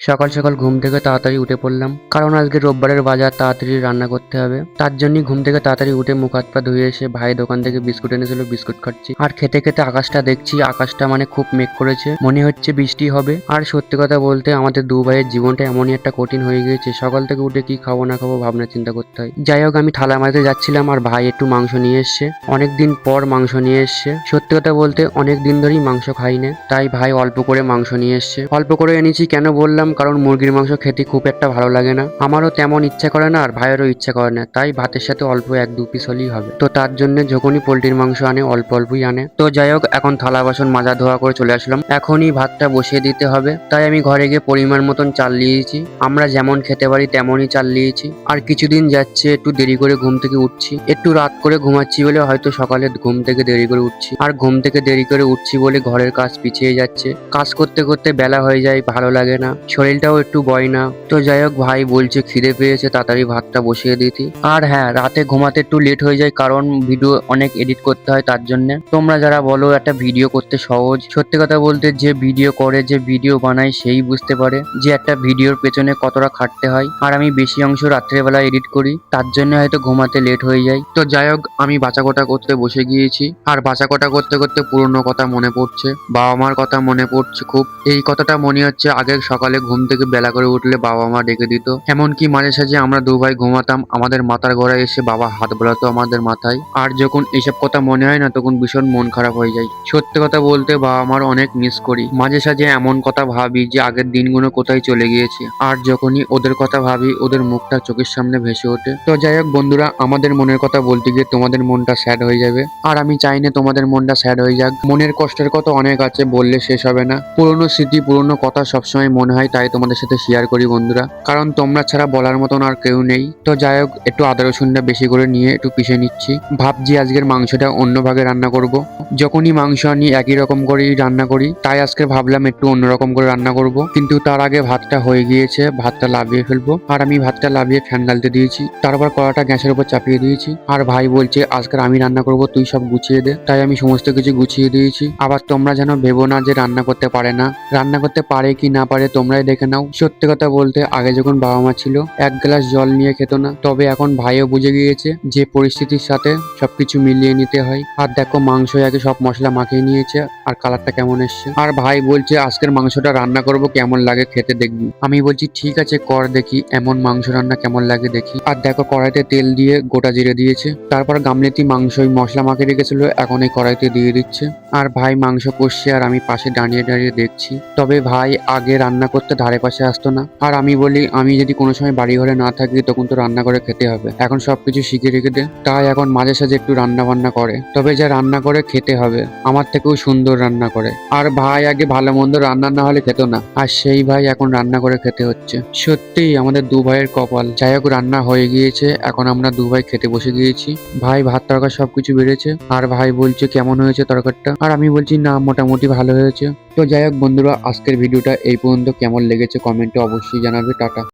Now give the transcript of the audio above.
সকাল সকাল ঘুম থেকে তাড়াতাড়ি উঠে পড়লাম, কারণ আজকে রোববারের বাজার, তাড়াতাড়ি রান্না করতে হবে। তার জন্যই ঘুম থেকে তাড়াতাড়ি উঠে মুখ হাত পা ধুয়ে এসে ভাই দোকান থেকে বিস্কুট এনেছিল, বিস্কুট খাচ্ছি। আর খেতে খেতে আকাশটা দেখছি, আকাশটা মানে খুব মেঘ করেছে, মনে হচ্ছে বৃষ্টি হবে। আর সত্যি কথা বলতে আমাদের দু ভাইয়ের জীবনটা এমনই একটা কঠিন হয়ে গিয়েছে, সকাল থেকে উঠে কি খাবো না খাবো ভাবনা চিন্তা করতে হয়। যাই হোক, আমি থালা মারতে যাচ্ছিলাম আর ভাই একটু মাংস নিয়ে এসছে, অনেকদিন পর মাংস নিয়ে এসছে। সত্যি কথা বলতে অনেক দিন ধরেই মাংস খাই না, তাই ভাই অল্প করে মাংস নিয়ে এসছে। অল্প করে এনেছি কেন বললাম, কারণ মুরগির মাংস খেতে খুব একটা ভালো লাগে না, আমারও তেমন ইচ্ছা করে না আর ভাইয়েরও ইচ্ছা করে না, তাই ভাতের সাথে অল্প এক দু পিস হলেই হবে। তো তার জন্য যখনই পোল্ট্রির মাংস আনে অল্প অল্পই আনে। তো যাই হোক, এখন থালা বাসন মাজা ধোয়া করে চলে আসলাম, এখনই ভাতটা বসিয়ে দিতে হবে। তাই আমি ঘরে গিয়ে পরিমাণ মতন চাল নিয়েছি, আমরা যেমন খেতে পারি তেমনই চাল নিয়েছি। আর কিছুদিন যাচ্ছে একটু দেরি করে ঘুম থেকে উঠছি, একটু রাত করে ঘুমাচ্ছি বলে হয়তো সকালে ঘুম থেকে দেরি করে উঠছি। আর ঘুম থেকে দেরি করে উঠছি বলে ঘরের কাজ পিছিয়ে যাচ্ছে, কাজ করতে করতে বেলা হয়ে যায়, ভালো লাগে না, শরীরটাও একটু বয় না। তো যাই হোক, ভাই বলছে খিদে পেয়েছে, তাড়াতাড়ি ভাতটা বসিয়ে দিতি। আর হ্যাঁ, রাতে ঘুমাতে একটু লেট হয়ে যায়, কারণ ভিডিও অনেক এডিট করতে হয় তার জন্য। তোমরা যারা বলো একটা ভিডিও করতে সহজ, সত্যি কথা বলতে যে ভিডিও করে, যে ভিডিও বানায় সেই বুঝতে পারে যে একটা ভিডিওর পেছনে কতটা খাটতে হয়। আর আমি বেশি অংশ রাত্রেবেলা এডিট করি, তার জন্য হয়তো ঘুমাতে লেট হয়ে যায়। তো যাই হোক, আমি বাঁচাকোটা করতে বসে গিয়েছি, আর বাঁচাকোটা করতে করতে পুরনো কথা মনে পড়ছে, বাবা মার কথা মনে পড়ছে খুব। এই কথাটা মনে হচ্ছে আগের সকালে ঘুম থেকে বেলা করে উঠলে বাবা মা ডেকে দিত, এমনকি মাঝে সাঝে আমরা দু ভাই ঘুমাতাম, আমাদের মাথার গোড়ায় এসে বাবা হাত বোলাতো আমাদের মাথায়। আর যখন এসব কথা মনে হয় না, তখন ভীষণ মন খারাপ হয়ে যায়। সত্যি কথা বলতে বাবা মার অনেক মিস করি, মাঝে সাঝে এমন কথা ভাবি যে আগের দিনগুলো কোথায় চলে গিয়েছে। আর যখনই ওদের কথা ভাবি, ওদের মুখটা চোখের সামনে ভেসে ওঠে। তো যাই হোক বন্ধুরা, আমাদের মনের কথা বলতে গিয়ে তোমাদের মনটা স্যাড হয়ে যাবে, আর আমি চাই না তোমাদের মনটা স্যাড হয়ে যাক। মনের কষ্টের কথা অনেক আছে, বললে শেষ হবে না। পুরনো স্মৃতি, পুরনো কথা সবসময় মনে হয়, তাই তোমাদের সাথে শেয়ার করি বন্ধুরা, কারণ তোমরা ছাড়া বলার মতন আর কেউ নেই। তো যাই হোক, একটু আদা রসুনটা বেশি করে নিয়ে একটু পিষে নিচ্ছি, ভাবছি আজকের মাংসটা অন্য ভাগে রান্না করব। যখনই মাংস আনি একই রকম করেই রান্না করি, তাই আজকে ভাবলাম একটু অন্যরকম করে রান্না করব। কিন্তু তার আগে ভাতটা হয়ে গিয়েছে, ভাতটা লাভিয়ে ফেলবো। আর আমি ভাতটা লাভিয়ে ফ্যান গালতে দিয়েছি, তারপর কড়াটা গ্যাসের উপর চাপিয়ে দিয়েছি। আর ভাই বলছে আজকের আমি রান্না করব, তুই সব গুছিয়ে দে। তাই আমি সমস্ত কিছু গুছিয়ে দিয়েছি। আবার তোমরা যেন ভেবো না যে রান্না করতে পারে না, রান্না করতে পারে কি না পারে তোমরাই দেখে নাও। সত্যি কথা বলতে আগে যখন বাবা মা ছিল এক গ্লাস জল নিয়ে খেত না, তবে এখন ভাইও বুঝে গিয়েছে যে পরিস্থিতির সাথে সবকিছু মিলিয়ে নিতে হয়। আর দেখো, মাংস আগে সব মশলা মাখিয়ে নিয়েছে, আর কালারটা কেমন এসছে। আর ভাই বলছে আজকের মাংসটা রান্না করব, কেমন লাগে খেতে দেখবি। আমি বলছি ঠিক আছে কর দেখি, এমন মাংস রান্না কেমন লাগে দেখি। আর দেখো, কড়াইতে তেল দিয়ে গোটা জিরে দিয়েছে, তারপর গামলেতি মাংস মশলা মাখিয়ে রেখেছিল এখন এই কড়াইতে দিয়ে দিচ্ছে। আর ভাই মাংস কষছে, আর আমি পাশে দাঁড়িয়ে দাঁড়িয়ে দেখছি। তবে ভাই আগে রান্না করতে ধারে পাশে আসতো না, আর আমি বলি আমি যদি কোনো সময় বাড়ি ঘরে না থাকি তখন তো রান্না করে খেতে হবে, এখন সবকিছু শিখে রেখে দে। তাই এখন মাঝে সাঝে একটু রান্না বান্না করে, তবে যা রান্না করে খেতে হবে, আমার থেকেও সুন্দর রান্না করে। আর ভাই আগে ভালো মন্দ রান্না না হলে খেত না, আর সেই ভাই এখন রান্না করে খেতে হচ্ছে। সত্যিই আমাদের দু ভাইয়ের কপাল। যাই হোক, রান্না হয়ে গিয়েছে, এখন আমরা দু ভাই খেতে বসে গিয়েছি। ভাই ভাত তরকারি সবকিছু বেড়েছে, আর ভাই বলছে কেমন হয়েছে তরকারিটা, আর আমি বলছি না, মোটামুটি ভালো হয়েছে। তো যাই হোক বন্ধুরা, আজকের ভিডিওটা এই পর্যন্ত, কেমন লেগেছে কমেন্টে অবশ্যই জানাবে। টাটা।